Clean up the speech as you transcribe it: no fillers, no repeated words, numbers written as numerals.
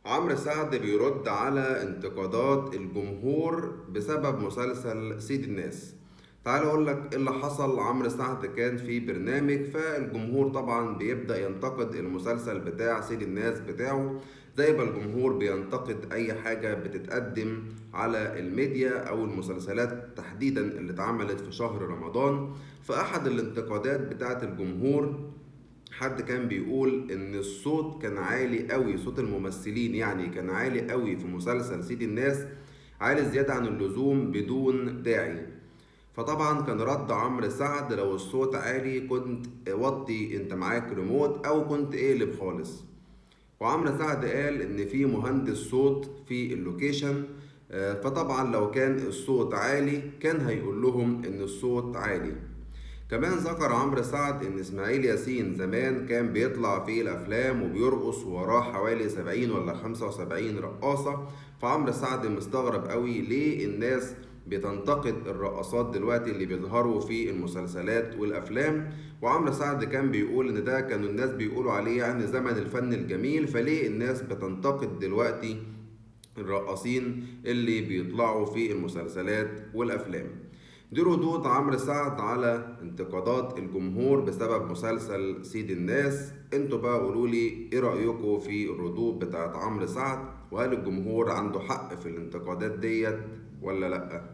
عمرو سعد بيرد على انتقادات الجمهور بسبب مسلسل سيد الناس. تعال اقول لك ايه اللي حصل. عمرو سعد كان في برنامج، فالجمهور طبعا بيبدأ ينتقد المسلسل بتاع سيد الناس بتاعه، زي ما الجمهور بينتقد اي حاجة بتتقدم على الميديا او المسلسلات تحديدا اللي اتعملت في شهر رمضان. فاحد الانتقادات بتاعت الجمهور، حد كان بيقول ان الصوت كان عالي قوي، صوت الممثلين يعني كان عالي قوي في مسلسل سيد الناس، عالي زيادة عن اللزوم بدون داعي. فطبعا كان رد عمرو سعد: لو الصوت عالي كنت وطي انت معاك ريموت او كنت اقلب خالص. وعمرو سعد قال ان في مهندس صوت في اللوكيشن، فطبعا لو كان الصوت عالي كان هيقول لهم ان الصوت عالي. كمان ذكر عمرو سعد ان اسماعيل ياسين زمان كان بيطلع في الافلام وبيرقص وراه حوالي 70 ولا 75 رقاصة. فعمرو سعد مستغرب قوي ليه الناس بتنتقد الرقصات دلوقتي اللي بيظهروا في المسلسلات والافلام. وعمرو سعد كان بيقول ان ده كانوا الناس بيقولوا عليه يعني زمن الفن الجميل، فليه الناس بتنتقد دلوقتي الرقاصين اللي بيطلعوا في المسلسلات والافلام. دي ردود عمرو سعد على انتقادات الجمهور بسبب مسلسل سيد الناس. انتوا بقى قولولي ايه رأيكم في الردود بتاعت عمرو سعد، وهل الجمهور عنده حق في الانتقادات ديت ولا لأ؟